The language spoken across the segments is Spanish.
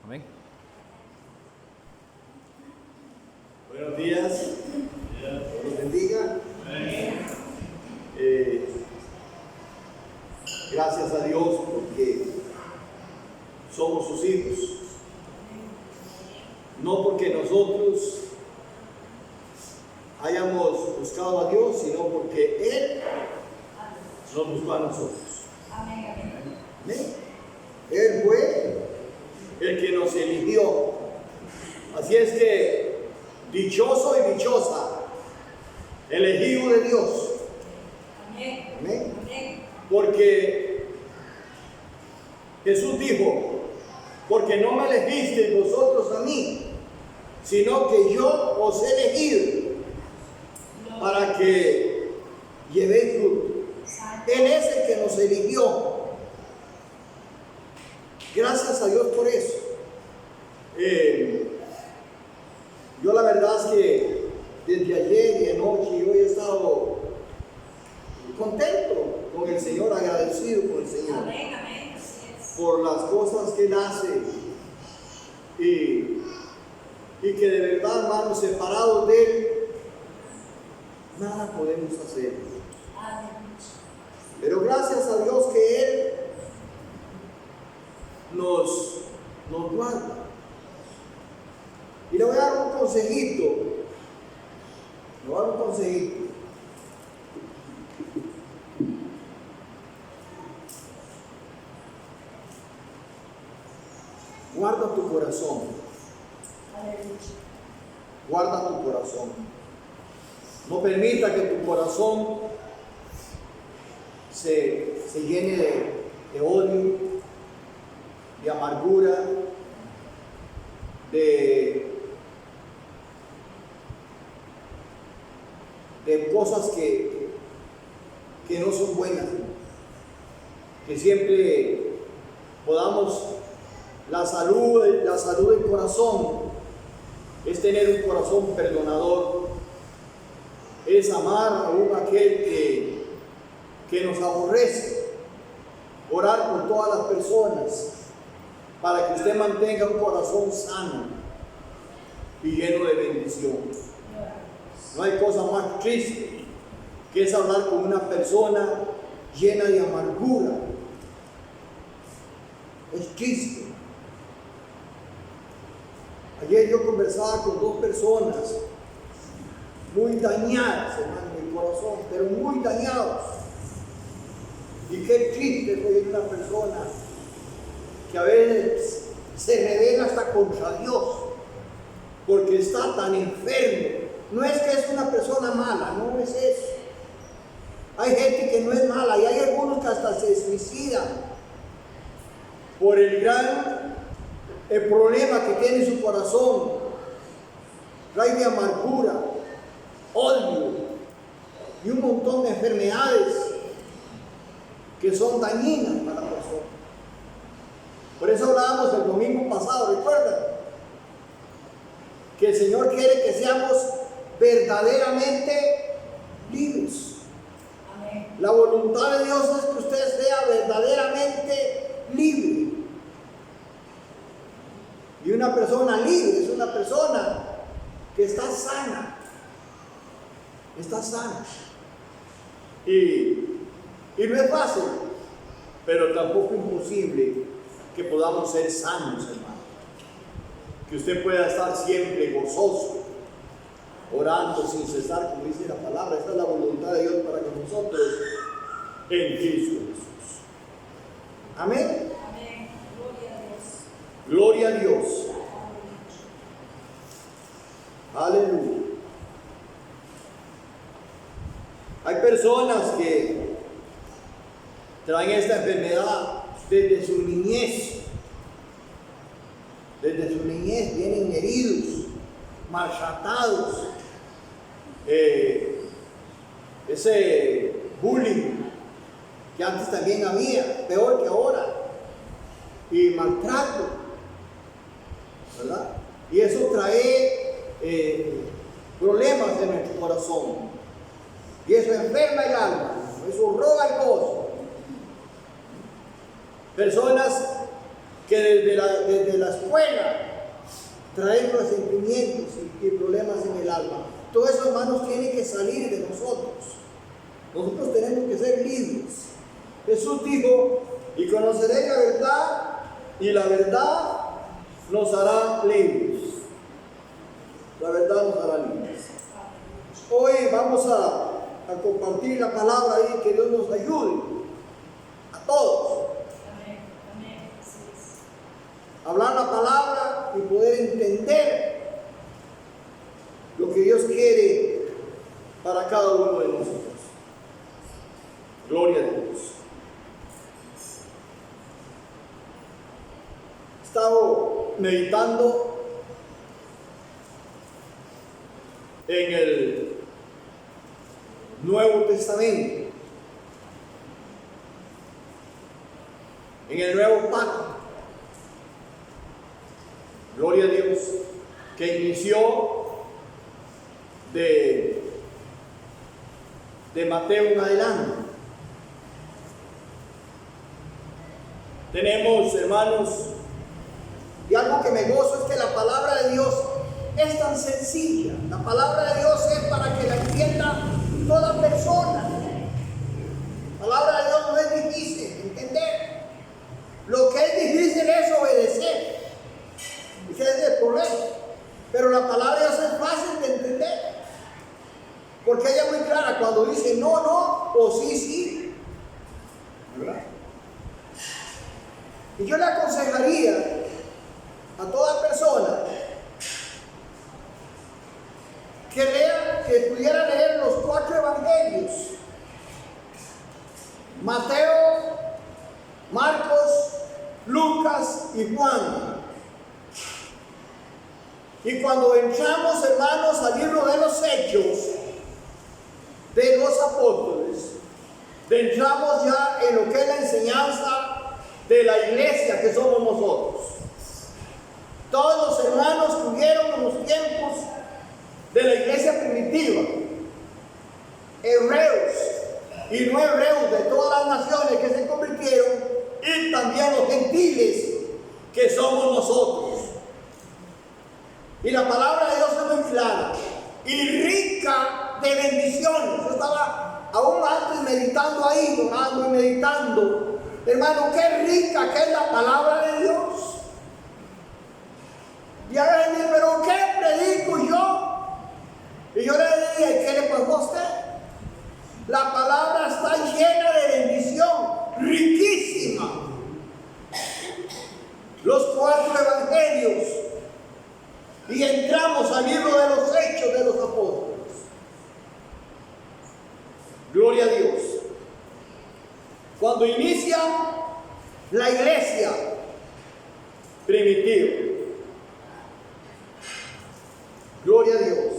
Amén. Buenos días. Dios los bendiga. Gracias a Dios porque somos sus hijos. No porque nosotros hayamos buscado a Dios, sino porque Él nos buscó a nosotros. Amén. Él fue el que nos eligió. Así es que dichoso y dichosa, elegido de Dios. Amén. Porque Jesús dijo, porque no me elegisteis vosotros a mí, sino que yo os he elegido para que llevéis fruto. Él es el que nos eligió. Gracias a Dios por eso. Yo la verdad es que desde ayer y anoche yo he estado contento con el Señor, agradecido con el Señor. Amén, amén. Así es. Por las cosas que Él hace y que de verdad, hermanos, separados de Él, nada podemos hacer. Pero gracias a Dios que Él nos guarda. Y le voy a dar un consejito. Le voy a dar un consejito. Guarda tu corazón. Guarda tu corazón. No permita que tu corazón se llene de odio, de amargura, de cosas que no son buenas. Que siempre podamos, la salud del corazón es tener un corazón perdonador, es amar aún aquel que nos aborrece, orar por todas las personas para que usted mantenga un corazón sano y lleno de bendición. No hay cosa más triste que es hablar con una persona llena de amargura. Es triste. Ayer yo conversaba con dos personas muy dañadas, hermano, en el corazón, pero muy dañados. Y qué triste es oír una persona que a veces se revela hasta contra Dios porque está tan enfermo. No es que es una persona mala, no es eso. Hay gente que no es mala y hay algunos que hasta se suicidan por el problema que tiene en su corazón. Trae de amargura, odio y un montón de enfermedades que son dañinas para la persona. Por eso hablábamos el domingo pasado, ¿recuerdan? Que el Señor quiere que seamos verdaderamente libres. Amén. La voluntad de Dios es que usted sea verdaderamente libre. Y una persona libre es una persona que está sana. Está sana. Y no es fácil, pero tampoco imposible que podamos ser sanos, hermano. Que usted pueda estar siempre gozoso, orando sin cesar, como dice la palabra. Esta es la voluntad de Dios para que nosotros en Cristo Jesús. Amén. Amén. Gloria a Dios. Gloria a Dios. Aleluya. Hay personas que traen esta enfermedad desde su niñez. Desde su niñez vienen heridos, maltratados. Ese bullying que antes también había, peor que ahora. Y maltrato, ¿verdad? Y eso trae problemas en nuestro corazón. Y eso enferma el alma, eso roba el gozo. Personas que desde la escuela traen resentimientos y problemas en el alma. Todo eso, hermanos, tiene que salir de nosotros. Nosotros tenemos que ser libres. Jesús dijo: y conoceréis la verdad, y la verdad nos hará libres. La verdad nos hará libres. Hoy vamos a compartir la palabra y que Dios nos ayude a todos. Amén. Amén. Así es. Hablar la palabra y poder entender lo que Dios quiere para cada uno de nosotros. Gloria a Dios. He estado meditando en el Nuevo Testamento, en el Nuevo Pacto. Gloria a Dios, que inició de Mateo en adelante. Tenemos, hermanos, y algo que me gozo es que la palabra de Dios es tan sencilla. La palabra de Dios es para que la entienda toda persona. La palabra de Dios no es difícil entender. Lo que es difícil es obedecer. Y ese es el problema. Pero la palabra de Dios es fácil de entender. Porque ella es muy clara cuando dice no, no, o sí, sí. ¿Verdad? Y yo le aconsejaría a toda persona que pudiera leer los 4 evangelios: Mateo, Marcos, Lucas y Juan. Y cuando entramos, hermanos, al libro de los Hechos de los Apóstoles, entramos ya en lo que es la enseñanza de la iglesia que somos nosotros. Todos los hermanos que hubieron en los tiempos de la iglesia primitiva, hebreos y no hebreos de todas las naciones que se convirtieron, y también los gentiles que somos nosotros. Y la palabra de Dios es muy clara y rica de bendiciones. Yo estaba aún antes meditando ahí, orando y meditando. Hermano, qué rica que es la palabra de Dios. Y ahora me dice: ¿pero qué predico yo? Y yo le dije: ¿qué le pasó a usted? La palabra está llena de bendición, riquísima. Los 4 evangelios. Y entramos al libro de los Hechos de los Apóstoles. Gloria a Dios. Cuando inicia la iglesia primitiva. Gloria a Dios.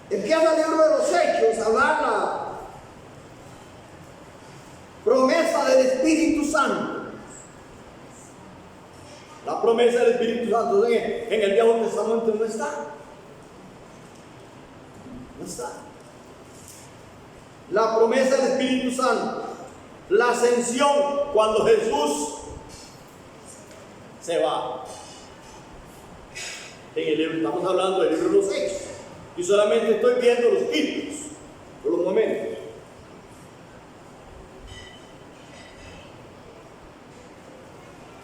Empieza el libro de los Hechos a hablar la promesa del Espíritu Santo. La promesa del Espíritu Santo en el Viejo Testamento no está. No está. La promesa del Espíritu Santo, la ascensión cuando Jesús se va. En el libro, estamos hablando del libro de los Hechos, y solamente estoy viendo los títulos por los momentos.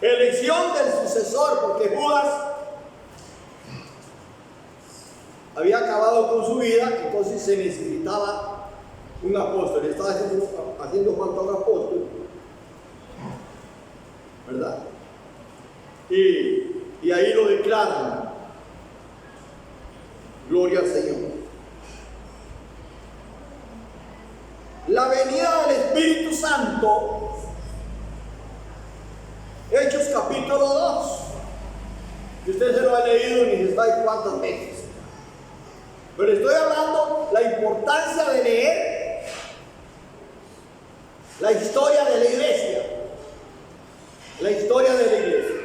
Elección del sucesor, porque Judas había acabado con su vida, entonces se necesitaba un apóstol. Le estaba haciendo falta un apóstol, ¿verdad? Y ahí lo declaran. Gloria al Señor. La venida del Espíritu Santo, Hechos capítulo 2. Y usted se lo ha leído ni se sabe cuántas veces. Pero estoy hablando la importancia de leer la historia de la iglesia. La historia de la iglesia.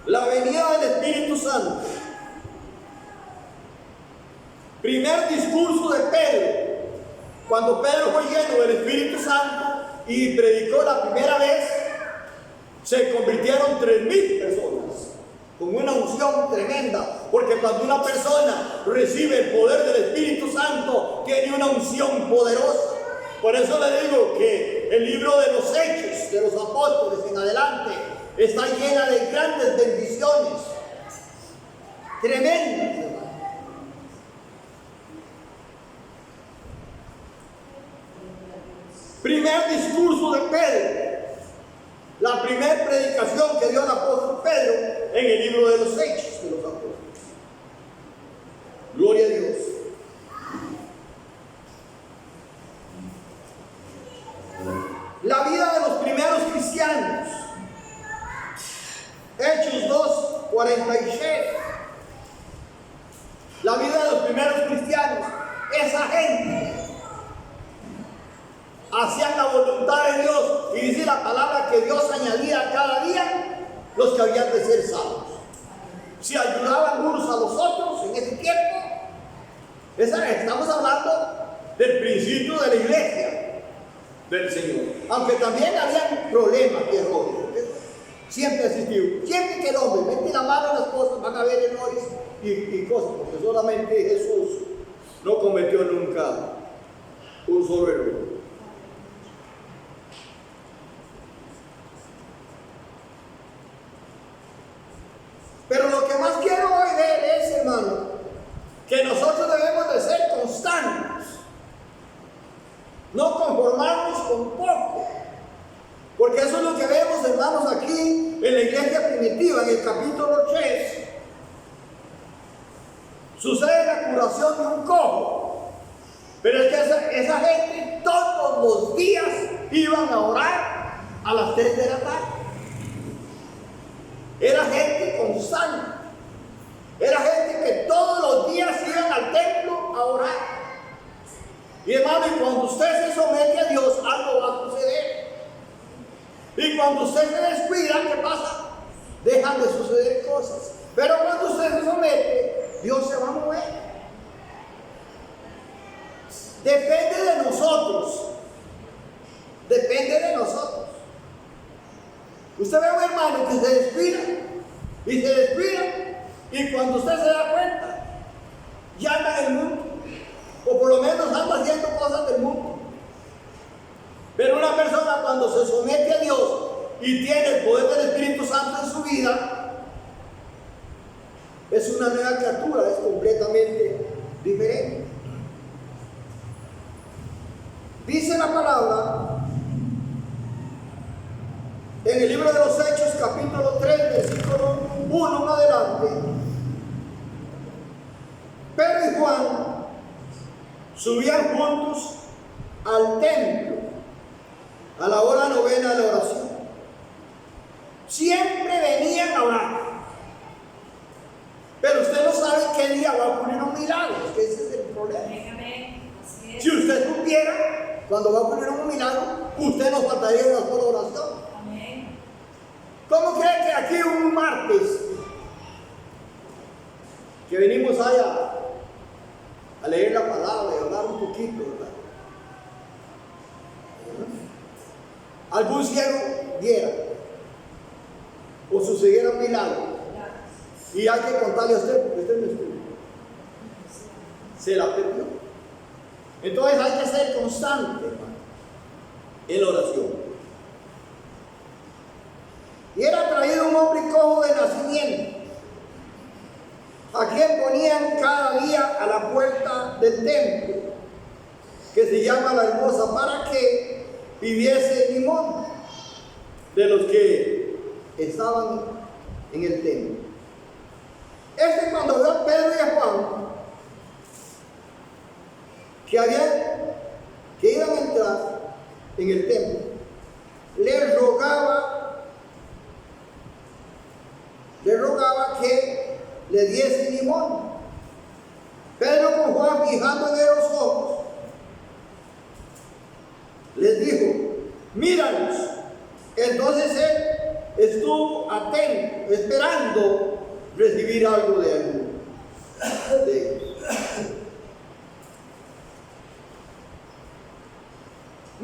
La venida del Espíritu Santo. Primer discurso de Pedro. Cuando Pedro fue lleno del Espíritu Santo y predicó la primera vez, se convirtieron 3,000 personas con una unción tremenda, porque cuando una persona recibe el poder del Espíritu Santo, tiene una unción poderosa. Por eso le digo que el libro de los Hechos de los Apóstoles en adelante está llena de grandes bendiciones, tremendas, hermano. Primer discurso de Pedro. La primera predicación que dio el apóstol Pedro en el libro de los Hechos de los Apóstoles. Gloria a Dios. La vida de los primeros cristianos. Hechos 2:46. La vida de los primeros cristianos. Esa gente hacían la voluntad de Dios, y dice la palabra que Dios añadía cada día los que habían de ser salvos. Si ayudaban unos a los otros en ese tiempo, estamos hablando del principio de la iglesia del Señor. Aunque también habían problemas y errores, siempre ha existido. Siempre que el hombre mete la mano en las cosas, van a haber errores y cosas, porque solamente Jesús no cometió nunca un solo error. Pero lo que más quiero hoy ver es, hermano, que nosotros debemos de ser constantes, no conformarnos con poco, porque eso es lo que vemos, hermanos, aquí en la iglesia primitiva, en el capítulo 3. Sucede la curación de un cojo, pero es que esa gente todos los días iban a orar a las 3 de la tarde. Era gente constante. Era gente que todos los días iban al templo a orar. Y hermano, y cuando usted se somete a Dios, algo va a suceder. Y cuando usted se descuida, ¿qué pasa? Dejan de suceder cosas. Pero cuando usted se somete, Dios se va a mover. Depende de nosotros. Depende de nosotros. Usted ve a un hermano que se descuida y se descuida, y cuando usted se da cuenta, ya anda en el mundo, o por lo menos anda haciendo cosas del mundo. Pero una persona, cuando se somete a Dios y tiene el poder del Espíritu Santo en su vida, es una nueva criatura, es completamente diferente. Dice la palabra en el libro de los Hechos, capítulo 3, versículo 1 en adelante: Pedro y Juan subían juntos al templo a la hora novena de la oración. Siempre venían a orar. Pero usted no sabe qué día va a ocurrir un milagro, que ese es el problema. Si usted supiera cuando va a ocurrir un milagro, usted no faltaría en la sola oración. ¿Cómo cree que aquí un martes que venimos allá a leer la palabra y hablar un poquito, ¿verdad? Algún ciego viera o sucediera un milagro y hay que contarle a usted porque usted no estuvo, se la perdió? Entonces hay que ser constante, hermano, en la oración. Y era traído un hombre cojo de nacimiento, a quien ponían cada día a la puerta del templo, que se llama La Hermosa, para que pidiese limón de los que estaban en el templo. Cuando vio a Pedro y a Juan que iban a entrar en el templo, le rogaba que le diese limón. Pedro, con Juan fijando en los ojos, les dijo: míranos. Entonces él estuvo atento, esperando recibir algo de ellos.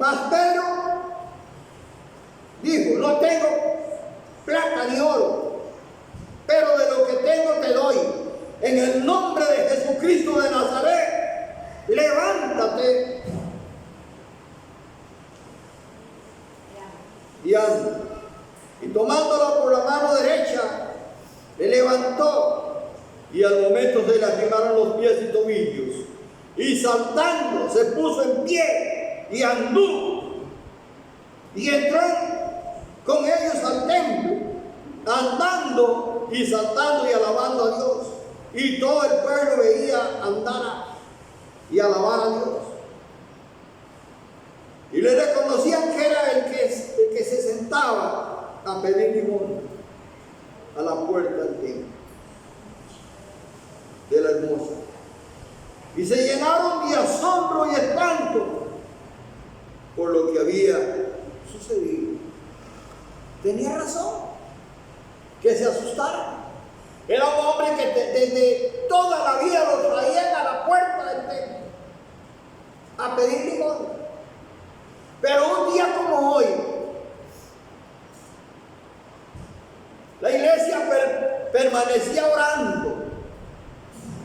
Mas Pedro dijo, no tengo plata ni oro, pero de lo que tengo te doy. En el nombre de Jesucristo de Nazaret, levántate y anda. Y tomándolo por la mano derecha, le levantó, y al momento se le arrimaron los pies y tobillos, y saltando se puso en pie y anduvo, y entró con ellos al templo, andando y saltando y alabando a Dios. Y todo el pueblo veía andar y alabar a Dios. Y le reconocían que era el que se sentaba a pedir limosna a la puerta del templo de la hermosa. Y se llenaron de asombro y espanto por lo que había sucedido. Tenía razón que se asustaran. Era un hombre que desde toda la vida lo traían a la puerta del templo a pedir limosna. Pero un día como hoy, la iglesia permanecía orando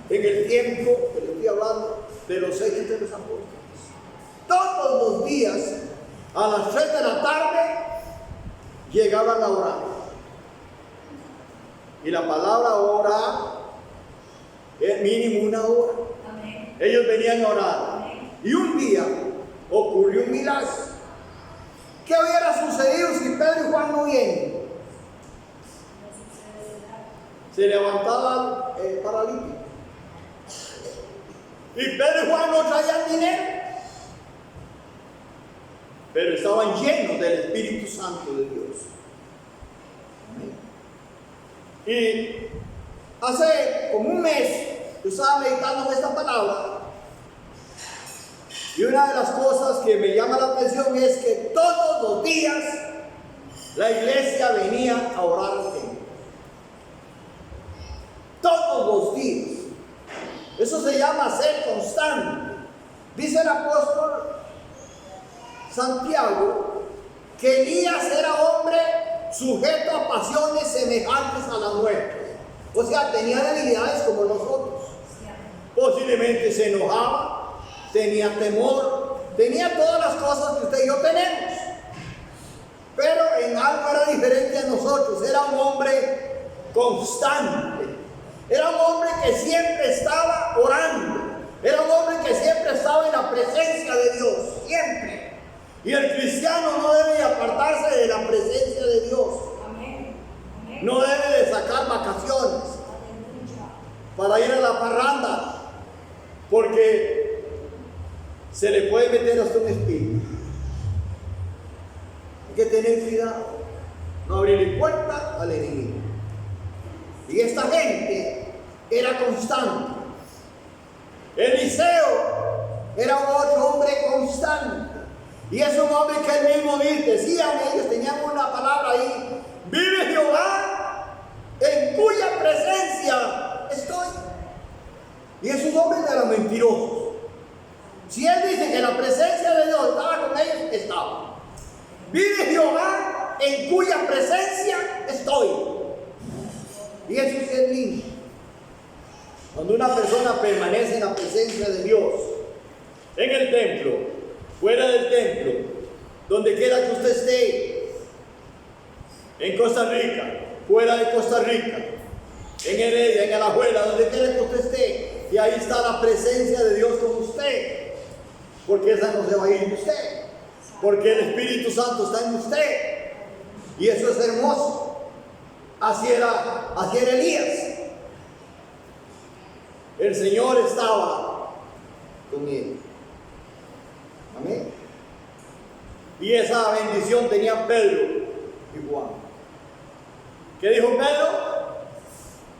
en el tiempo que le estoy hablando de los hechos de los apóstoles. Todos los días, a las 3 de la tarde, llegaban a orar. Y la palabra orar es mínimo una hora. Amén. Ellos venían a orar. Amén. Y un día ocurrió un milagro. ¿Qué hubiera sucedido si Pedro y Juan no vienen? Se levantaba el paralítico. Y Pedro y Juan no traían dinero, pero estaban llenos del Espíritu Santo de Dios. Amén. Y hace como un mes yo estaba meditando en esta palabra, y una de las cosas que me llama la atención es que todos los días la iglesia venía a orar al templo. Todos los días. Eso se llama ser constante. Dice el apóstol Santiago que Elías era hombre sujeto a pasiones semejantes a las nuestras. O sea, tenía debilidades como nosotros. Posiblemente se enojaba, tenía temor, tenía todas las cosas que usted y yo tenemos. Pero en algo era diferente a nosotros. Era un hombre constante. Era un hombre que siempre estaba orando. Era un hombre que siempre estaba en la presencia de Dios. Siempre. Y el cristiano no debe apartarse de la presencia de Dios. Amén. Amén. No debe de sacar vacaciones para ir a la parranda, porque se le puede meter hasta un espíritu. Hay que tener cuidado, no abrirle puerta al enemigo. Y esta gente era constante. Eliseo era un otro hombre constante. Y es un hombre que él mismo decían, ellos tenían una palabra ahí: vive Jehová, en cuya presencia estoy. Y esos hombres eran mentirosos. Si él dice que la presencia de Dios estaba con ellos, estaba. Vive Jehová, en cuya presencia estoy. Y eso sí es lindo. Cuando una persona permanece en la presencia de Dios, en el templo, fuera del templo, donde quiera que usted esté, en Costa Rica, fuera de Costa Rica, en Heredia, en Alajuela, donde quiera que usted esté, y ahí está la presencia de Dios con usted, porque esa no se va a ir de usted, porque el Espíritu Santo está en usted, y eso es hermoso. Así era Elías. El Señor estaba con él. Amén. Y esa bendición tenía Pedro y Juan. ¿Qué dijo Pedro?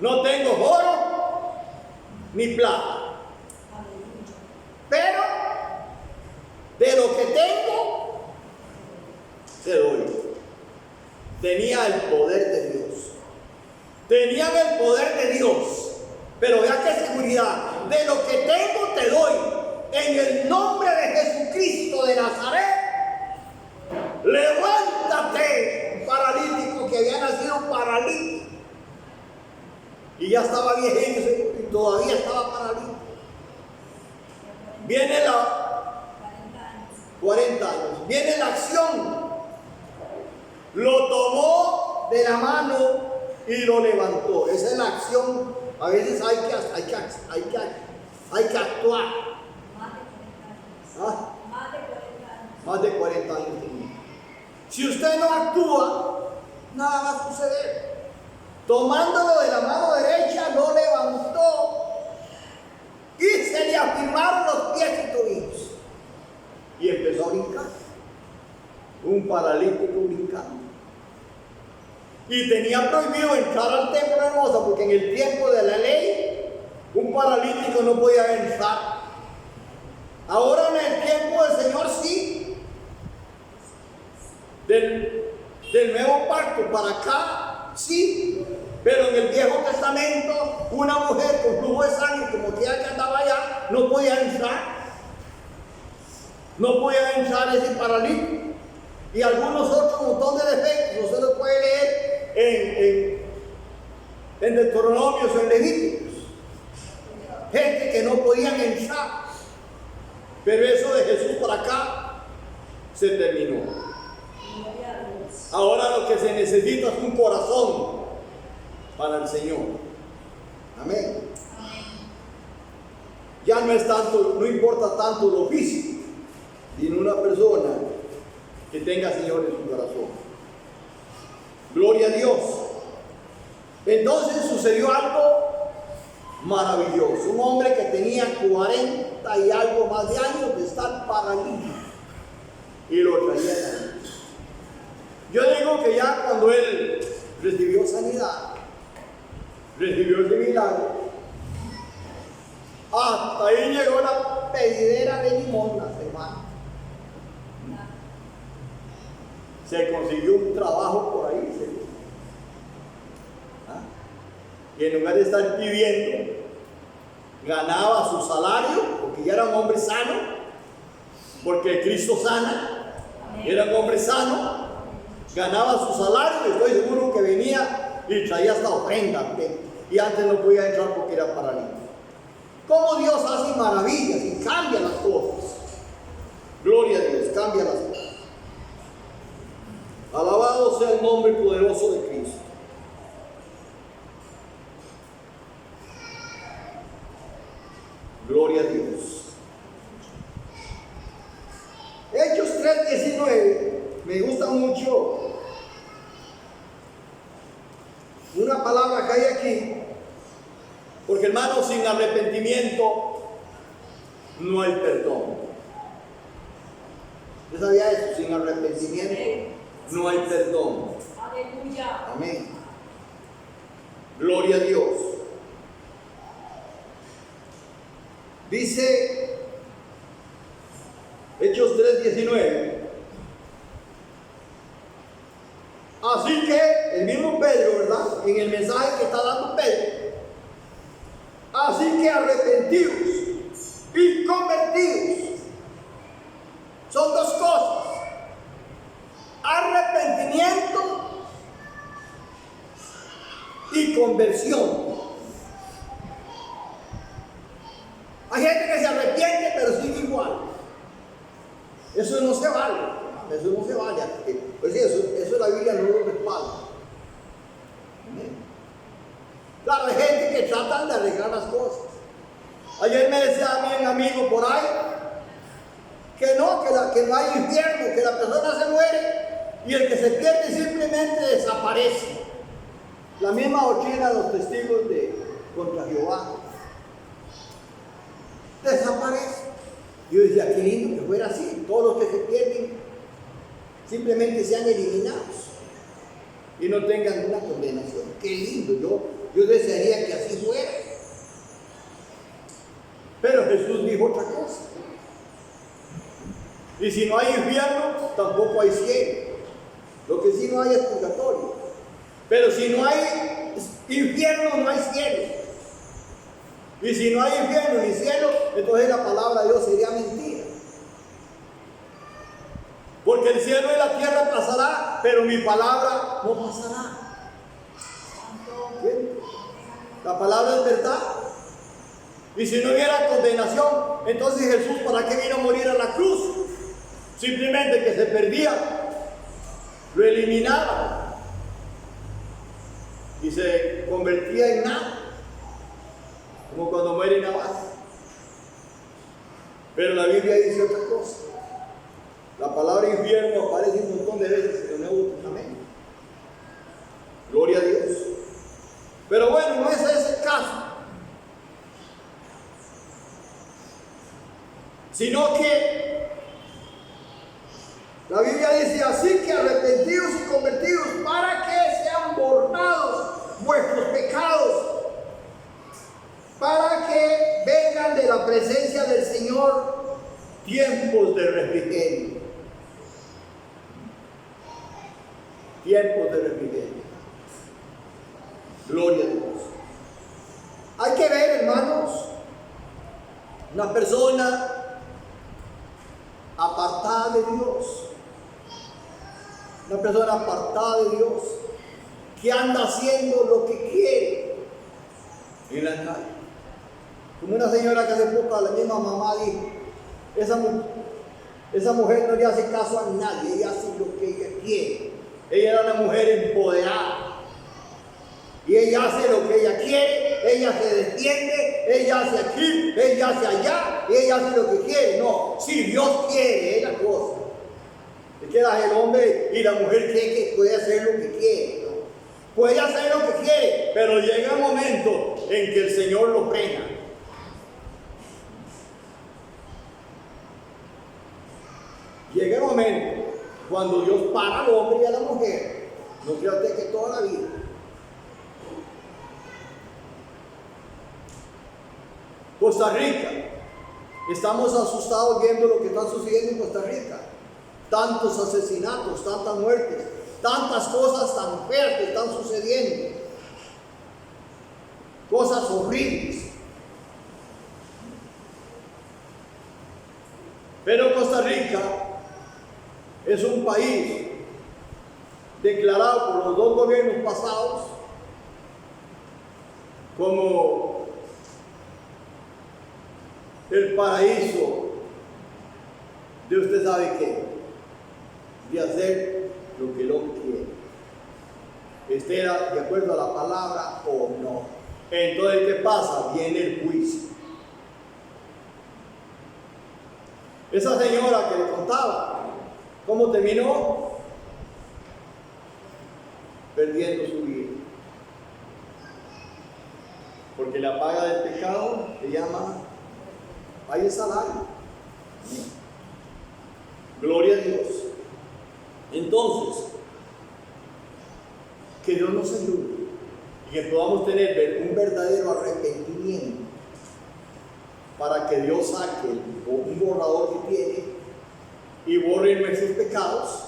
No tengo oro ni plata, pero de lo que tengo te doy. Tenía el poder de Dios. Tenían el poder de Dios. Pero vea qué seguridad. De lo que tengo te doy. En el nombre de Jesucristo de Nazaret, ya estaba viejito y todavía estaba paralítico. Viene la 40 años. Viene la acción. Lo tomó de la mano y lo levantó. Esa es la acción. A veces hay que actuar. ¿Ah? Más de 40 años. Si usted no actúa, nada va a suceder. Tomándolo de la mano derecha, lo levantó y se le afirmaron los pies y tobillos. Y empezó a brincar. Un paralítico brincando. Y tenía prohibido entrar al templo hermoso, porque en el tiempo de la ley, un paralítico no podía entrar. Ahora en el tiempo del Señor sí. Del nuevo pacto para acá, sí. Pero en el Viejo Testamento, una mujer con flujo de sangre, como que andaba allá, no podía entrar. No podía entrar ese paralítico. Y algunos otros montón de defectos. Usted lo puede leer en Deuteronomios o en Levíticos. Gente que no podían entrar. Pero eso de Jesús por acá se terminó. Ahora lo que se necesita es un corazón para el Señor. Amén. Ya no es tanto, no importa tanto lo físico, sino una persona que tenga Señor en su corazón. Gloria a Dios. Entonces sucedió algo maravilloso. Un hombre que tenía 40 y algo más de años de estar paralítico, y lo traían ahí. Yo digo que ya cuando él recibió sanidad, recibió ese milagro, hasta ahí llegó la pedidera de limosnas, hermano. Se consiguió un trabajo por ahí, y en lugar de estar pidiendo, ganaba su salario, porque ya era un hombre sano, porque Cristo sana, era un hombre sano, ganaba su salario, y estoy seguro que venía y traía hasta ofrenda, y antes no podía entrar porque era paralítico. Cómo Dios hace maravillas y cambia las cosas. Gloria a Dios, cambia las cosas. Alabado sea el nombre poderoso de Cristo. Gloria a Dios. Hechos 3:19, me gusta mucho una palabra que hay aquí, porque hermanos, sin arrepentimiento no hay perdón. ¿Usted sabía eso? Sin arrepentimiento no hay perdón. Aleluya. Amén. Gloria a Dios. Dice Hechos 3:19. Así que el mismo Pedro, ¿verdad? En el mensaje que está dando Pedro. Así que arrepentidos y convertidos. Son dos cosas. Arrepentimiento y conversión. Hay gente que se arrepiente pero sigue igual. Eso no se vale. Eso no se vale. Pues eso la Biblia no lo respalda. Claro, hay gente que tratan de arreglar las cosas. Ayer me decía a mí un amigo por ahí que no hay infierno, que la persona se muere y el que se pierde simplemente desaparece. La misma doctrina de los testigos contra Jehová. Desaparece. Yo decía, qué lindo que fuera así. Todos los que se pierden simplemente sean eliminados y no tengan una condenación. Qué lindo. Yo desearía que así fuera. Pero Jesús dijo otra cosa. Y si no hay infierno, tampoco hay cielo. Lo que sí no hay es purgatorio. Pero si no hay infierno, no hay cielo. Y si no hay infierno ni cielo, entonces la palabra de Dios sería mentira. Porque el cielo y la tierra pasará, pero mi palabra no pasará. ¿Bien? La palabra es verdad. Y si no hubiera condenación, entonces Jesús, ¿para qué vino a morir a la cruz? Simplemente que se perdía, lo eliminaba y se convertía en nada, como cuando muere Nabal. Pero la Biblia dice otra cosa. La palabra infierno aparece un montón de veces en el Nuevo Testamento. Gloria a Dios. Pero bueno, no ese es el caso. Sino que la Biblia dice: así que arrepentidos y convertidos para que sean borrados vuestros pecados, para que vengan de la presencia del Señor tiempos de refrigerio. Tiempos de refrigerio. Gloria a Dios. Hay que ver, hermanos, una persona apartada de Dios, una persona apartada de Dios, que anda haciendo lo que quiere en la calle. Como una señora que hace poco, la misma mamá dijo: esa mujer no le hace caso a nadie, ella hace lo que ella quiere. Ella era una mujer empoderada. Y ella hace lo que ella quiere, ella se defiende, ella hace aquí, ella hace allá, y ella hace lo que quiere. No, si Dios quiere, es la cosa. Es que el hombre y la mujer creen que puede hacer lo que quiere, ¿no? Puede hacer lo que quiere, pero llega un momento en que el Señor lo frena. Llega un momento cuando Dios para al hombre y a la mujer. No crea usted que toda la vida. Costa Rica, estamos asustados viendo lo que está sucediendo en Costa Rica. Tantos asesinatos, tantas muertes, tantas cosas tan feas que están sucediendo. Cosas horribles. Pero Costa Rica es un país declarado por los dos gobiernos pasados como el paraíso de usted sabe qué, de hacer lo que el hombre quiere, esté de acuerdo a la palabra o no. Entonces, ¿qué pasa? Viene el juicio. Esa señora que le contaba, ¿cómo terminó? Perdiendo su vida. Porque la paga del pecado se llama hay el salario. Gloria a Dios. Entonces, que Dios nos ayude y que podamos tener un verdadero arrepentimiento para que Dios saque un borrador que tiene y borre nuestros pecados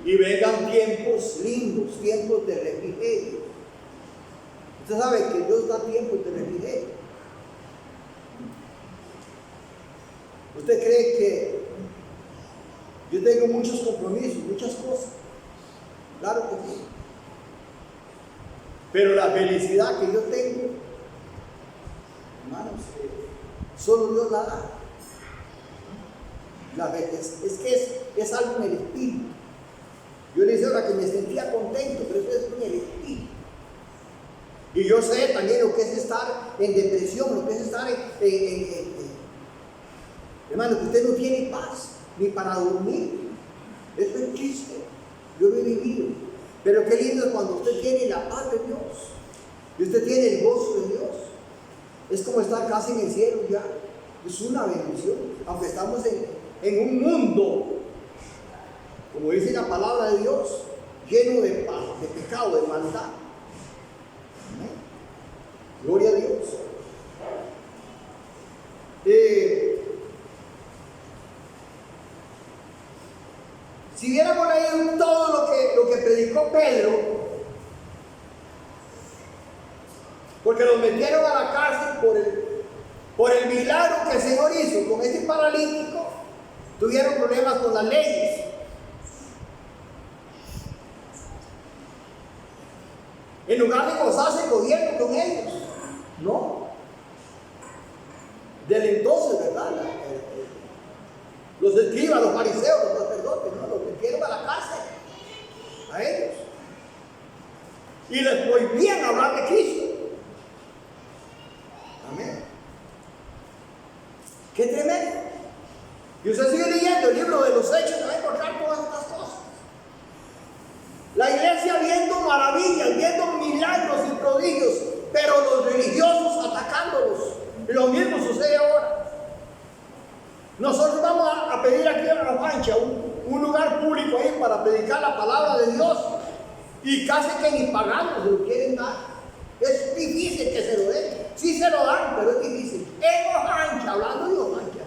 y vengan tiempos lindos, tiempos de refrigerio. Usted sabe que Dios da tiempos de refrigerio. ¿Usted cree que yo tengo muchos compromisos, muchas cosas? Claro que sí. Pero la felicidad que yo tengo, hermanos, solo Dios la da. Es algo en el espíritu. Yo le dije ahora que me sentía contento, pero eso es en el espíritu. Y yo sé también lo que es estar en depresión, lo que es estar hermano, que usted no tiene paz ni para dormir. Eso es triste. Yo lo he vivido. Pero qué lindo es cuando usted tiene la paz de Dios y usted tiene el gozo de Dios. Es como estar casi en el cielo ya. Es una bendición. Aunque estamos en un mundo, como dice la palabra de Dios, lleno de pecado, de maldad. Amén. Gloria a Dios. Si viéramos ahí todo lo que predicó Pedro, porque los metieron a la cárcel por el milagro que el Señor hizo con este paralítico, tuvieron problemas con las leyes. En lugar de gozarse el gobierno con ellos, No. Del entonces, ¿verdad? Los escribas, los fariseos, los sacerdotes, ¿no? Los metieron a la cárcel, a ellos. Y les prohibían hablar de Cristo. Amén. Qué tremendo. Y usted sigue leyendo el libro de los Hechos y va a encontrar todas estas cosas. La iglesia viendo maravillas, viendo milagros y prodigios, pero los religiosos atacándolos. Y lo mismo sucede ahora. Nosotros vamos a pedir aquí en La Mancha un lugar público ahí para predicar la palabra de Dios. Y casi que ni pagando se lo quieren dar. Es difícil que se lo den. Sí se lo dan, pero es difícil. En Ojancha, hablando de Ojancha,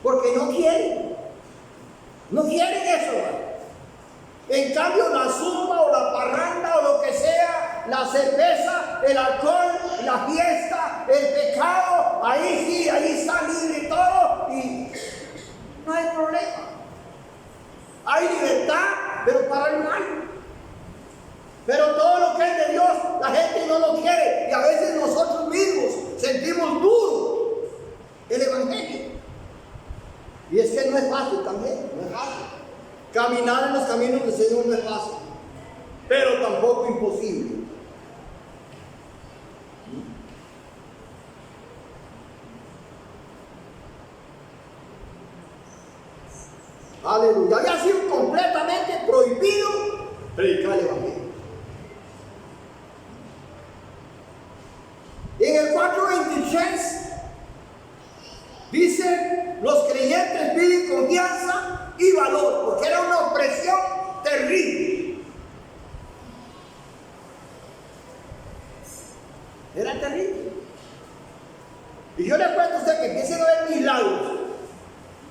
porque no quieren. No quieren eso. En cambio, la zumba o la parranda o lo que sea, la cerveza, el alcohol, la fiesta, el pecado, ahí sí, ahí está libre todo y no hay problema. Hay libertad, pero para el mal. Pero todo lo que es de Dios, la gente no lo quiere. Y a veces nosotros mismos sentimos duro el evangelio. Y es que no es fácil también, no es fácil. Caminar en los caminos del Señor no es fácil, pero tampoco imposible. Aleluya. Había sido completamente prohibido predicar el evangelio. En el 4:26 dice: los creyentes piden confianza y valor, porque era una opresión terrible. Era terrible. Y yo le cuento a usted que empiecen a ver milagros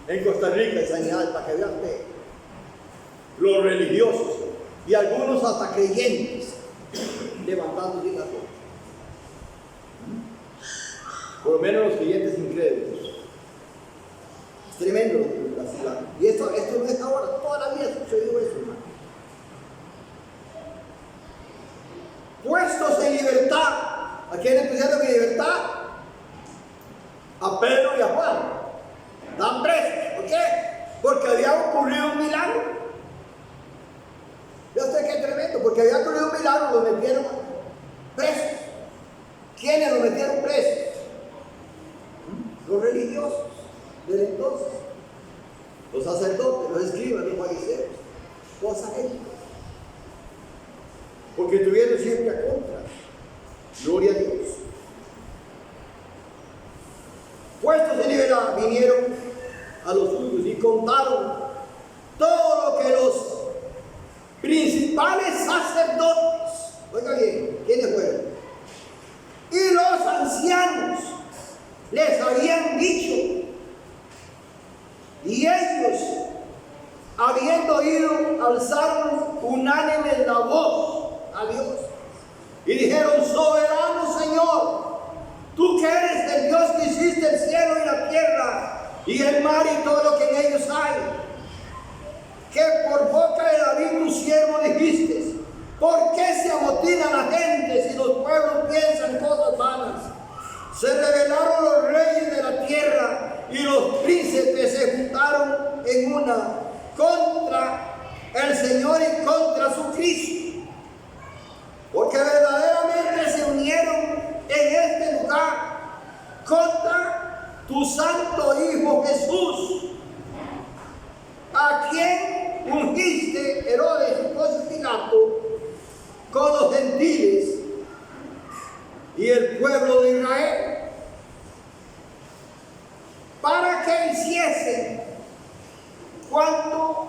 en Costa Rica, en sanidad, para que vean ustedes. Los religiosos y algunos hasta creyentes levantándose la fe. Por lo menos los creyentes incrédulos. Es tremendo la ciudad. Y esto no es ahora, toda la vida ha sucedido eso, hermano. Puestos en libertad. ¿A quiénes pusieron en libertad? A Pedro y a Juan. Dan presos. ¿Por qué? Porque había ocurrido un milagro. Yo sé que es tremendo, porque había ocurrido un milagro, los metieron presos. ¿Quiénes los metieron presos? Los religiosos del entonces, los sacerdotes, los escribas, los fariseos, cosas ellos. Porque estuvieron siempre a contra. Gloria a Dios. Puestos en libertad, vinieron a los suyos y contaron todo lo que los principales sacerdotes, oiga bien, ¿quiénes fueron? Y los ancianos les habían dicho. Y ellos, habiendo oído, alzaron unánime la voz a Dios y dijeron: soberano Señor, tú que eres el Dios que hiciste el cielo y la tierra y el mar y todo lo que en ellos hay, que por boca de David tu siervo dijiste: ¿por qué se amotina la gente si los pueblos piensan cosas vanas? Se rebelaron los reyes de la tierra y los príncipes se juntaron en una contra el Señor y contra su Cristo, porque verdaderamente se unieron en este lugar contra tu santo Hijo Jesús, a quien ungiste Herodes y Poncio Pilato con los gentiles y el pueblo de Israel, para que hiciesen cuanto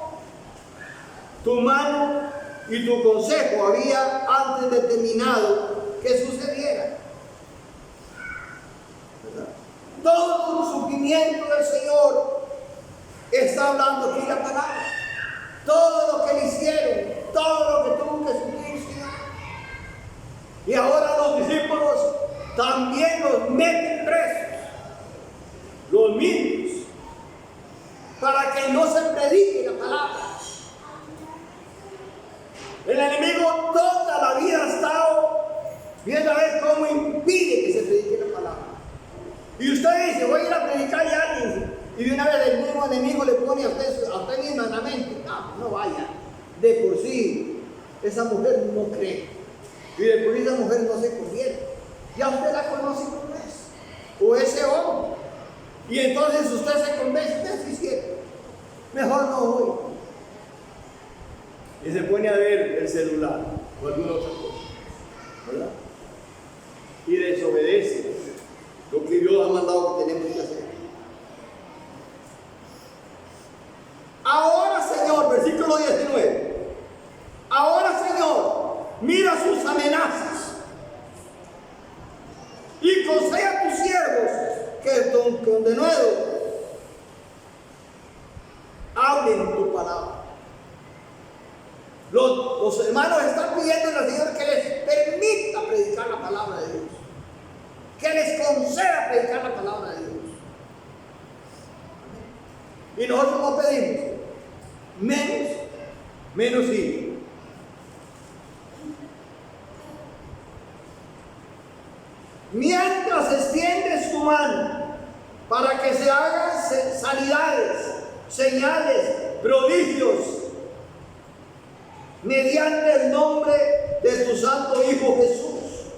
tu mano y tu consejo había antes determinado que sucediera. ¿Verdad? Todo el sufrimiento del Señor está hablando aquí la palabra. Todo lo que le hicieron, todo lo que tuvo que sufrir. Y ahora los discípulos también los meten presos, los mismos, para que no se predique la palabra. El enemigo toda la vida ha estado Y usted dice, voy a ir a predicar y alguien, y de una vez el mismo enemigo le pone a usted mismo en la mente, no vaya. De por sí, esa mujer no cree. Y de por sí esa mujer no se convierte. Ya usted la conoce como es. O ese hombre. Y entonces usted se convence, usted sí es cierto. Mejor no voy. Y se pone a ver el celular o alguna otra cosa, ¿verdad? Y desobedece lo que Dios ha mandado que tenemos que hacer. Ahora, Señor, versículo 19. Ahora, Señor, mira sus amenazas y concede a tus siervos que con de nuevo hablen tu palabra. Los hermanos están pidiendo al Señor que les permita predicar la palabra de Dios, que les conceda predicar la palabra de Dios. Y nosotros no pedimos menos y mientras extiendes tu mano para que se hagan sanidades, señales, prodigios mediante el nombre de tu santo Hijo Jesús.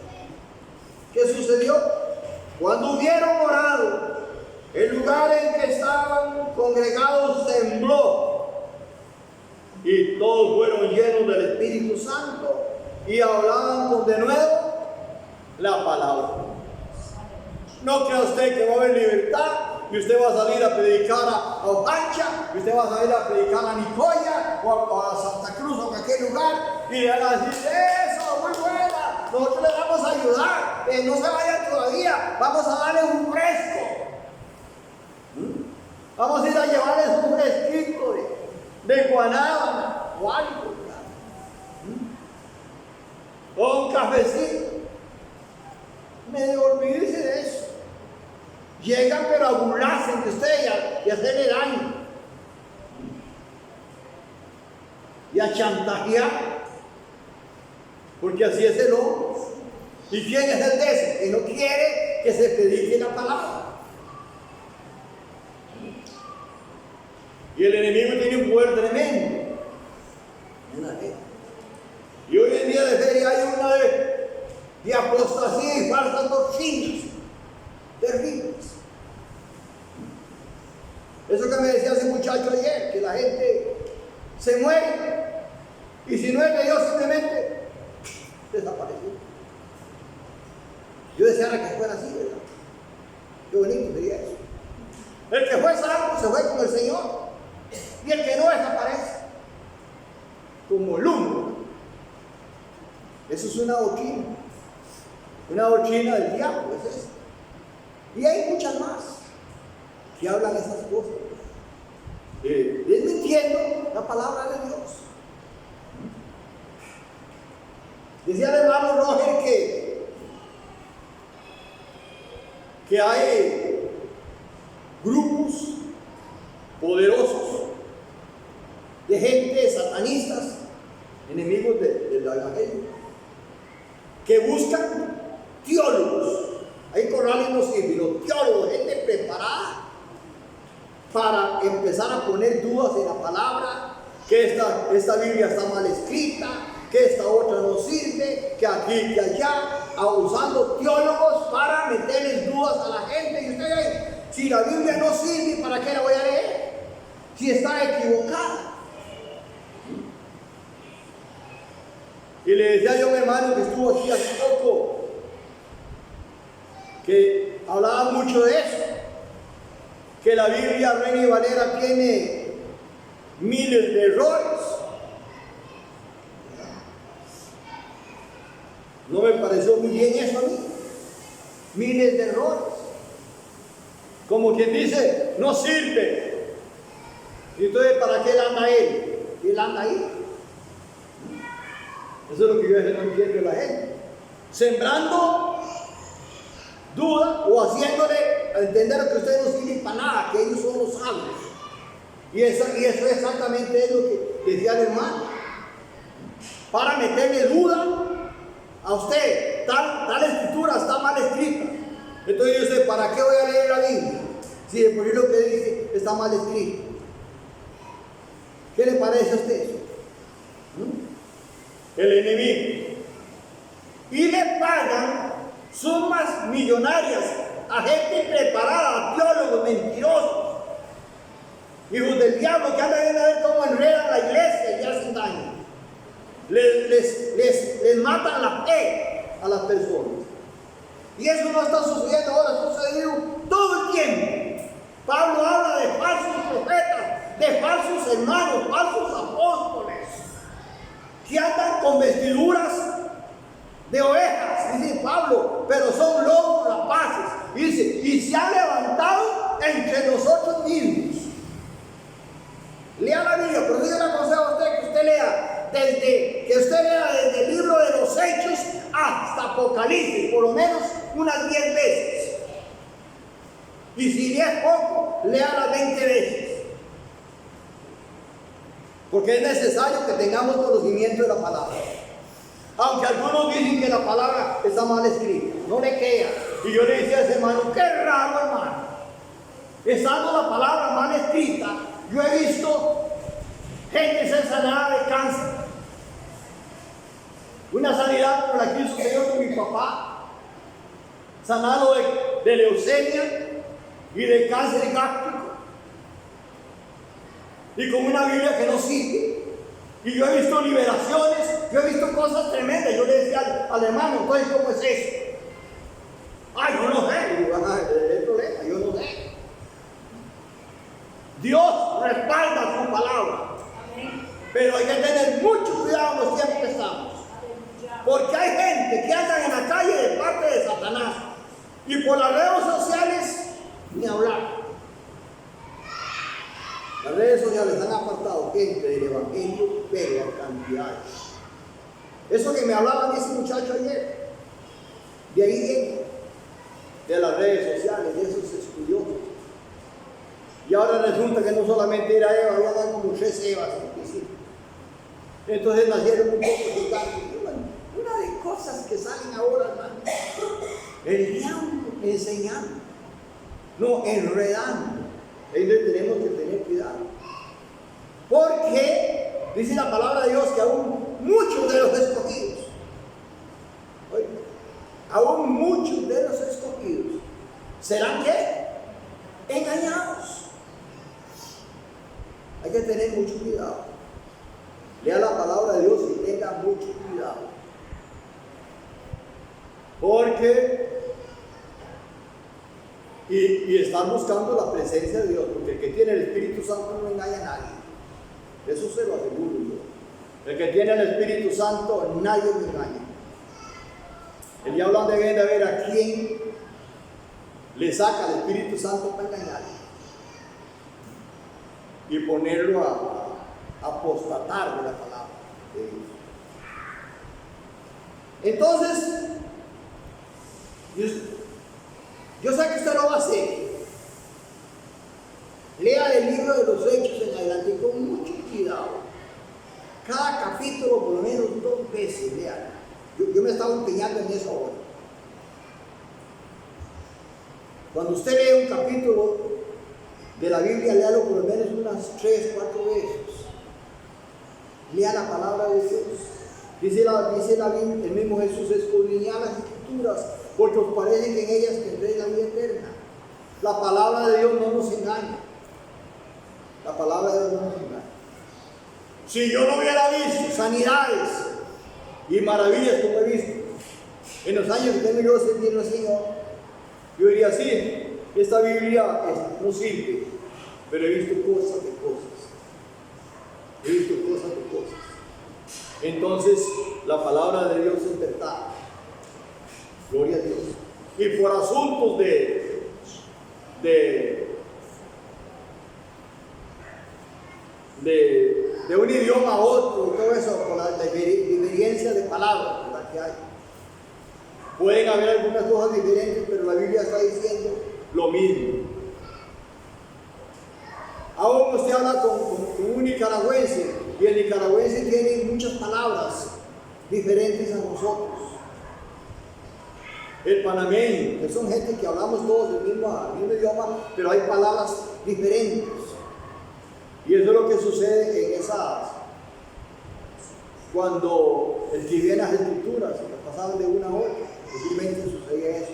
¿Qué sucedió? Cuando hubieron orado, el lugar en que estaban congregados tembló y todos fueron llenos del Espíritu Santo y hablaban con denuedo la palabra. No crea usted que va a haber libertad y usted va a salir a predicar a Opancha, y usted va a salir a predicar a Nicoya o a Santa Cruz o a cualquier lugar y le van a decir, eso, muy buena, nosotros les vamos a ayudar, no se vayan todavía, vamos a darles un fresco. Vamos a ir a llevarles un fresquito de guanábana o algo, o un cafecito. Medio olvídese de eso. Llegan pero a burlarse de usted y a hacerle daño y a chantajear, porque así es el hombre. ¿Y quién es el de ese? Que no quiere que se predique la palabra. Y el enemigo tiene un poder tremendo. Y hoy en día de feria hay una de apostasía y falsas doctrinas terribles. Eso que me decía ese muchacho ayer, que la gente se muere y si no es de Dios simplemente desapareció. Yo deseara que fuera así, ¿verdad? Qué bonito sería eso. El que fue salvo se fue con el Señor. Y el que no desaparece como el humo. Eso es una doctrina del diablo, es eso. Y hay muchas más que hablan esas cosas, desmintiendo la palabra de Dios. Decía el hermano Roger que hay grupos poderosos de gente satanistas, enemigos del evangelio, que buscan teólogos. Hay corrales no sirven, los teólogos, gente preparada para empezar a poner dudas en la palabra, que esta Biblia está mal escrita, que esta otra no sirve, que aquí, que allá, usando teólogos para meterles dudas a la gente. Y usted dice, si la Biblia no sirve, ¿para qué la voy a leer? Si está equivocada. Y le decía yo a mi hermano que estuvo aquí hace poco, que hablaba mucho de eso, que la Biblia Reina y Valera tiene miles de errores. No me pareció muy bien eso a mí. Miles de errores. Como quien dice, no sirve. Y entonces, ¿para qué él anda él? Y él anda ahí. Eso es lo que yo no entiendo de la gente. Sembrando duda o haciéndole entender que ustedes no sirven para nada, que ellos son los sabios. Y eso exactamente es lo que decía el hermano. Para meterle duda a usted, tal escritura está mal escrita. Entonces yo sé, ¿para qué voy a leer la Biblia? Si de por sí lo que dice está mal escrito. ¿Qué le parece a usted eso? El enemigo. Y le pagan sumas millonarias a gente preparada, a teólogos mentirosos, hijos del diablo que andan a ver cómo enredan la iglesia y hacen daño. Les matan la fe a las personas. Y eso no está sucediendo ahora, está sucediendo todo el tiempo. Pablo habla de falsos profetas, de falsos hermanos, falsos apóstoles, que andan con vestiduras de ovejas, dice Pablo, pero son lobos rapaces. Dice, y se han levantado entre nosotros mismos. Lea la Biblia, pero yo le aconsejo a usted que usted lea desde el libro de los Hechos hasta Apocalipsis, por lo menos unas 10 veces. Y si es poco, lea las 20 veces. Porque es necesario que tengamos conocimiento de la palabra. Aunque algunos dicen que la palabra está mal escrita, no le queda. Y yo le decía a ese hermano, qué raro, hermano. Estando la palabra mal escrita, yo he visto gente ser sanada de cáncer. Una sanidad como la que hizo el Señor con mi papá, sanado de leucemia y de cáncer gástrico, y con una Biblia que no sirve. Y yo he visto liberaciones, yo he visto cosas tremendas. Yo le decía al hermano, entonces, ¿cómo es eso? Ay, yo no sé. Y digo, el problema, yo no sé. Dios respalda su palabra. Pero hay que tener mucho cuidado en los tiempos que estamos. Porque hay gente que anda en la calle de parte de Satanás. Y por las redes sociales, ni hablar. Las redes sociales han apartado gente del evangelio, pero a cantidades. Eso que me hablaba de ese muchacho ayer, de ahí viene, de las redes sociales, de esos estudiosos. Y ahora resulta que no solamente era Eva, había dado como 3 Evas. Entonces nacieron un poco de carne. Una de cosas que salen ahora, hermano, el diablo enseñando, no enredando. Ahí tenemos que tener cuidado. Porque dice la palabra de Dios que aún muchos de los escogidos, oye, aún muchos de los escogidos serán ¿qué? Engañados. Hay que tener mucho cuidado. Lea la palabra de Dios y tenga mucho cuidado. Porque y están buscando la presencia de Dios, porque el que tiene el Espíritu Santo no engaña a nadie. Eso se lo aseguro yo. El que tiene el Espíritu Santo, nadie lo engaña. El diablo anda viendo a ver a quién le saca el Espíritu Santo para engañarle y ponerlo a apostatar de la palabra de Dios. Entonces, yo sé que usted lo va a hacer. Lea el libro de los Hechos en adelante con mucho cuidado. Cada capítulo por lo menos 2 veces, lea. Yo me estaba empeñando en eso ahora. Cuando usted lee un capítulo de la Biblia, léalo por lo menos unas 3, 4 veces. Lea la palabra de Dios. Dice la Biblia, el mismo Jesús, escudriñad las Escrituras, porque os parece que en ellas tendréis la vida eterna. La palabra de Dios no nos engaña. La palabra de Dios no nos engaña. Si yo no hubiera visto sanidades y maravillas como he visto en los años que tengo yo sirviendo al Señor, yo diría, sí, esta Biblia no sirve, pero he visto cosas de cosas. He visto cosas de cosas. Entonces, la palabra de Dios es verdad. Gloria a Dios. Y por asuntos de un idioma a otro y todo eso, por la diferencia de palabras por la que hay. Pueden haber algunas cosas diferentes, pero la Biblia está diciendo lo mismo. Ahora usted habla con un nicaragüense y el nicaragüense tiene muchas palabras diferentes a nosotros. el panameño, que son gente que hablamos todos el mismo idioma, pero hay palabras diferentes. Y eso es lo que sucede en cuando escribían las escrituras, las pasaban de una a otra, posiblemente sucedía eso,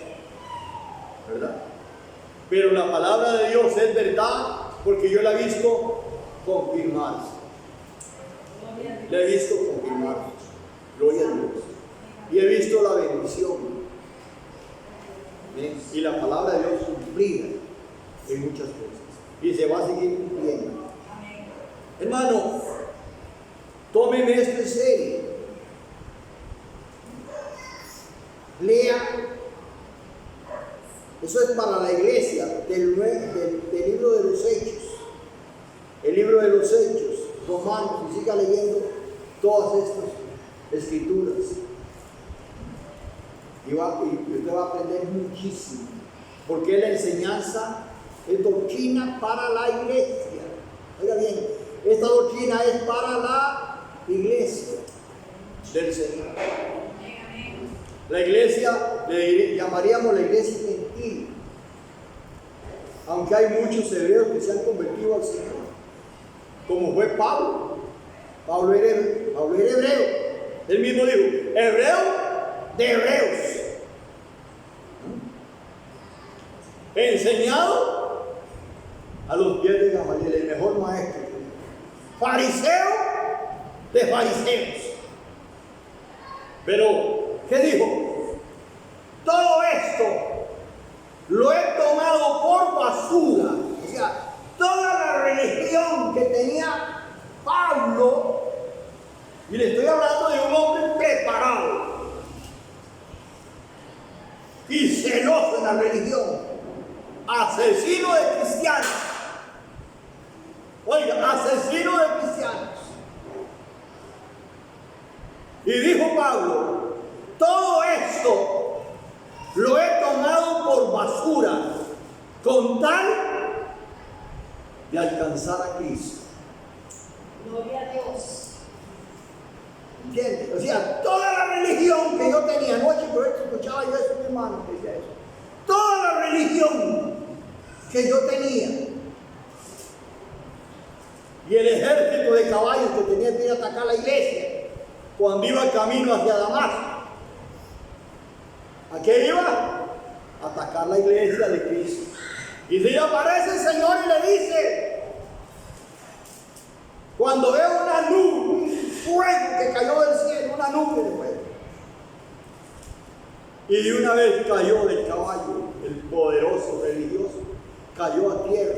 ¿verdad? Pero la palabra de Dios es verdad, porque yo la he visto confirmarse. La he visto confirmarse. Gloria a Dios. Y he visto la bendición. ¿Bien? Y la palabra de Dios cumplida en muchas cosas. Y se va a seguir cumpliendo. Hermano, tomen esto en serio. Lea. Eso es para la iglesia del libro de los Hechos. El libro de los Hechos, Romanos, y siga leyendo todas estas escrituras. Y usted va a aprender muchísimo. Porque la enseñanza es doctrina para la iglesia. Oiga bien, esta doctrina es para la iglesia del Señor. La iglesia, llamaríamos la iglesia gentil. Aunque hay muchos hebreos que se han convertido al Señor. Como fue Pablo. Pablo era hebreo. Él mismo dijo, hebreo de hebreos. Enseñado a los pies de Gamaliel, el mejor maestro. Fariseo de fariseos. Pero, ¿qué dijo? Todo esto lo he tomado por basura. O sea, toda la religión que tenía Pablo, y le estoy hablando de un hombre preparado y celoso en la religión, asesino de cristianos. Oiga, asesino de cristianos. Y dijo Pablo, todo esto lo he tomado por basura con tal de alcanzar a Cristo. Gloria a Dios. ¿Entiendes? O sea, toda la religión que yo tenía, anoche por eso escuchaba yo eso, mi hermano, que decía eso. Toda la religión que yo tenía y el ejército de caballos que tenía que ir a atacar la iglesia cuando iba camino hacia Damasco. ¿A qué iba? A atacar la iglesia de Cristo. Y se le aparece el Señor y le dice, cuando veo una nube, un fuego que cayó del cielo, una nube de fuego, y de una vez cayó del caballo, el poderoso religioso, cayó a tierra.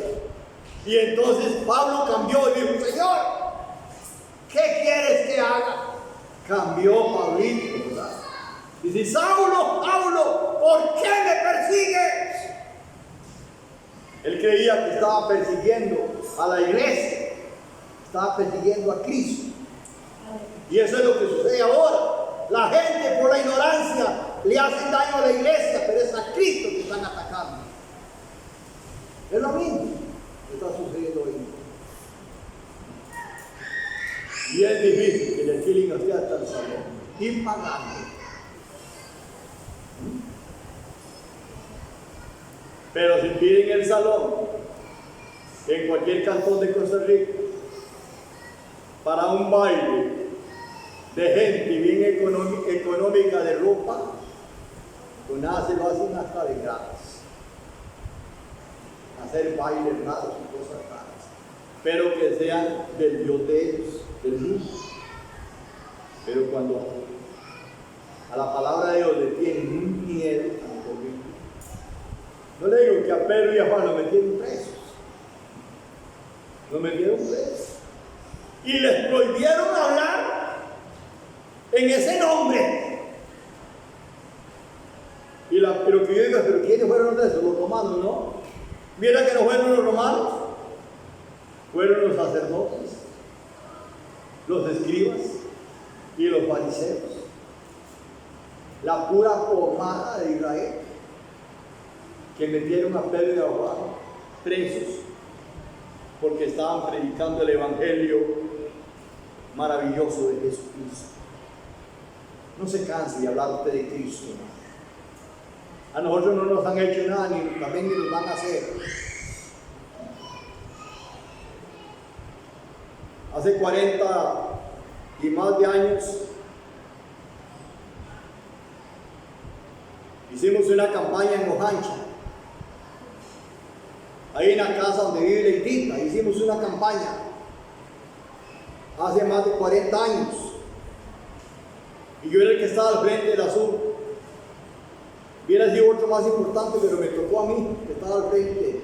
Y entonces Pablo cambió y dijo, Señor, ¿qué quieres que haga? Cambió Pablito, ¿verdad? Dice, Saulo, Saulo, ¿por qué me persigues? Él creía que estaba persiguiendo a la iglesia, estaba persiguiendo a Cristo. Y eso es lo que sucede ahora. La gente por la ignorancia le hacen daño a la iglesia, pero es a Cristo que están atacando. Es lo mismo que está sucediendo hoy. Y es difícil que le quieren hacer hasta el salón, impagable. Pero si piden el salón en cualquier cantón de Costa Rica para un baile de gente bien económica de ropa, pues nada, se lo hacen hasta de gratis. Hacer bailes raros y cosas raras, pero que sean del Dios de ellos, del mundo. Pero cuando a la palabra de Dios le tienen un miedo, no le digo que a Pedro y a Juan lo metieron presos, lo metieron presos y les prohibieron hablar en ese nombre. Pero que yo diga, ¿pero quiénes fueron de esos? Los romanos, ¿no? Mira que no fueron los romanos, fueron los sacerdotes, los escribas y los fariseos, la pura pomada de Israel, que metieron a Pedro y a Juan presos porque estaban predicando el evangelio maravilloso de Jesucristo. No se canse de hablar usted de Cristo, hermano. A nosotros no nos han hecho nada, ni también ni nos van a hacer. Hace 40 y más de años hicimos una campaña en Ojancha. Ahí en la casa donde vive Leitita, hicimos una campaña hace más de 40 años. Y yo era el que estaba al frente del azul. Hubiera sido otro más importante, pero me tocó a mí, que estaba al frente,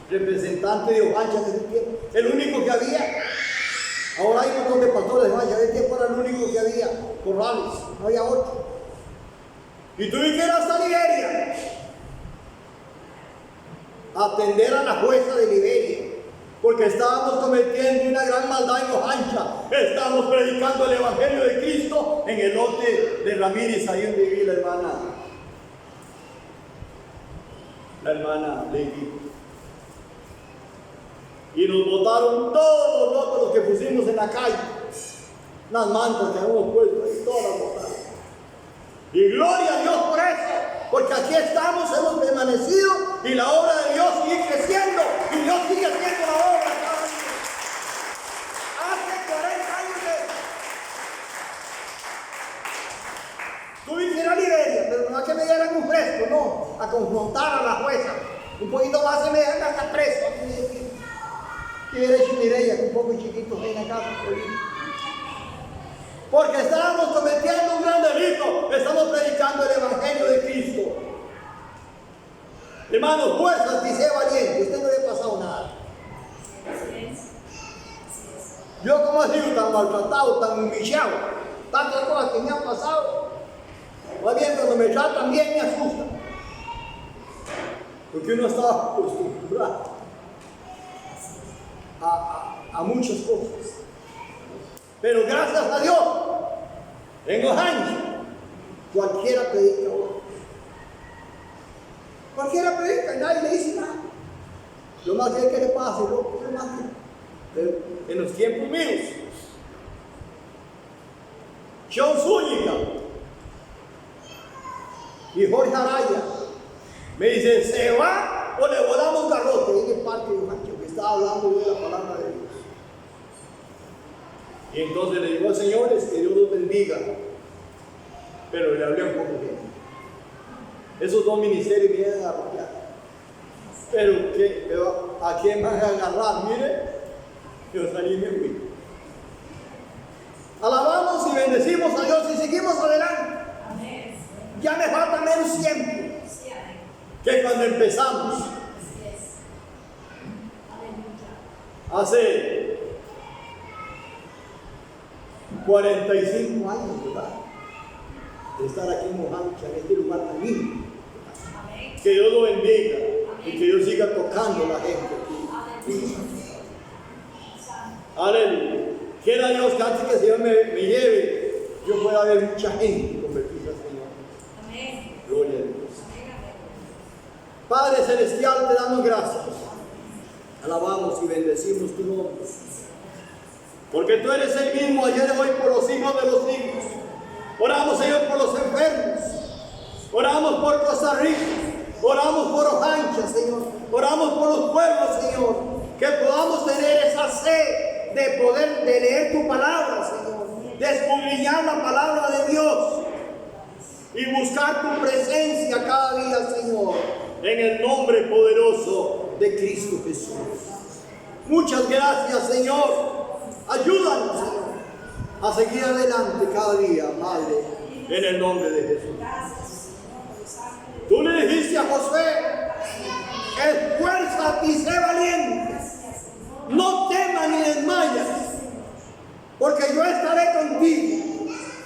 representante de Ojancha en ese tiempo, el único que había. Ahora hay un montón de pastores de Ojancha, ese tiempo era el único que había, corrales, no había otro. Y tuve que ir hasta Liberia a atender a la jueza de Liberia, porque estábamos cometiendo una gran maldad en Ojancha. Estábamos predicando el Evangelio de Cristo en el lote de Ramírez, ahí donde vivía la hermana Lady. Y nos botaron todos los lotes que pusimos en la calle, las mantas que habíamos puesto ahí, todas las botaron. Y gloria a Dios por eso, porque aquí estamos, hemos permanecido y la obra de Dios sigue creciendo y Dios sigue haciendo la obra cada día. Hace 40 años tuve que ir a Liberia, pero no a que me dieran un fresco, no, a confrontar a la jueza. Un poquito más se me dejan hasta preso. Y hubiera hecho Mireya, un poco chiquito ahí en la casa. Porque estábamos cometiendo un gran delito. Estamos predicando el Evangelio de Cristo. Hermanos, fuerzas y sé valiente. Usted no le ha pasado nada. Yo como he sido tan maltratado, tan humillado, tantas cosas que me han pasado, más bien cuando me tratan bien me asusta. Porque uno estaba acostumbrado a muchas cosas. Pero gracias a Dios, en Ojancha, cualquiera predica ahora. Cualquiera predica y nadie le dice nada. Lo más que le pase, loco, lo más que. Pero en los tiempos míos, John Zúñiga y Jorge Araya me dicen, ¿se va o le volamos garrote? Ahí en el parque de Ojancha, que estaba hablando de la palabra de Dios. Y entonces le digo, señores, que Dios los bendiga. Pero le hablé un poco bien. Esos dos ministerios me vienen a arrojar. Pero ¿a quién van a agarrar? Mire, yo salí y me fui. Alabamos y bendecimos a Dios y seguimos adelante. Amén. Ya me falta menos tiempo que cuando empezamos. Hace 45 años, ¿verdad? De estar aquí en Ojancha, en este lugar tan lindo. Que Dios lo bendiga y que Dios siga tocando a la gente aquí. Aleluya. Quiera Dios que antes que el Señor me lleve, yo pueda ver mucha gente convertirse al Señor. Amén. Gloria a Dios. Padre Celestial, te damos gracias. Alabamos y bendecimos tu nombre. Porque tú eres el mismo ayer y hoy por los siglos de los siglos. Oramos, Señor, por los enfermos. Oramos por Costa Rica. Oramos por Ojancha, Señor. Oramos por los pueblos, Señor. Que podamos tener esa sed de poder de leer tu palabra, Señor. De escudriñar la palabra de Dios. Y buscar tu presencia cada día, Señor. En el nombre poderoso de Cristo Jesús. Muchas gracias, Señor. Ayúdanos, Señor, a seguir adelante cada día, Madre, en el nombre de Jesús. Tú le dijiste a Josué, esfuérzate y sé valiente, no temas ni desmayas, porque yo estaré contigo,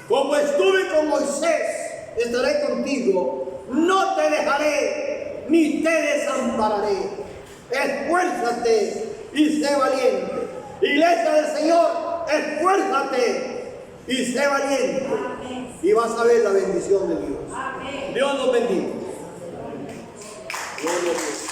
como estuve con Moisés, estaré contigo, no te dejaré, ni te desampararé. Esfuérzate y sé valiente. Iglesia del Señor, esfuérzate y sé valiente. Amén. Y vas a ver la bendición de Dios. Amén. Dios nos bendiga. Gloria a Dios.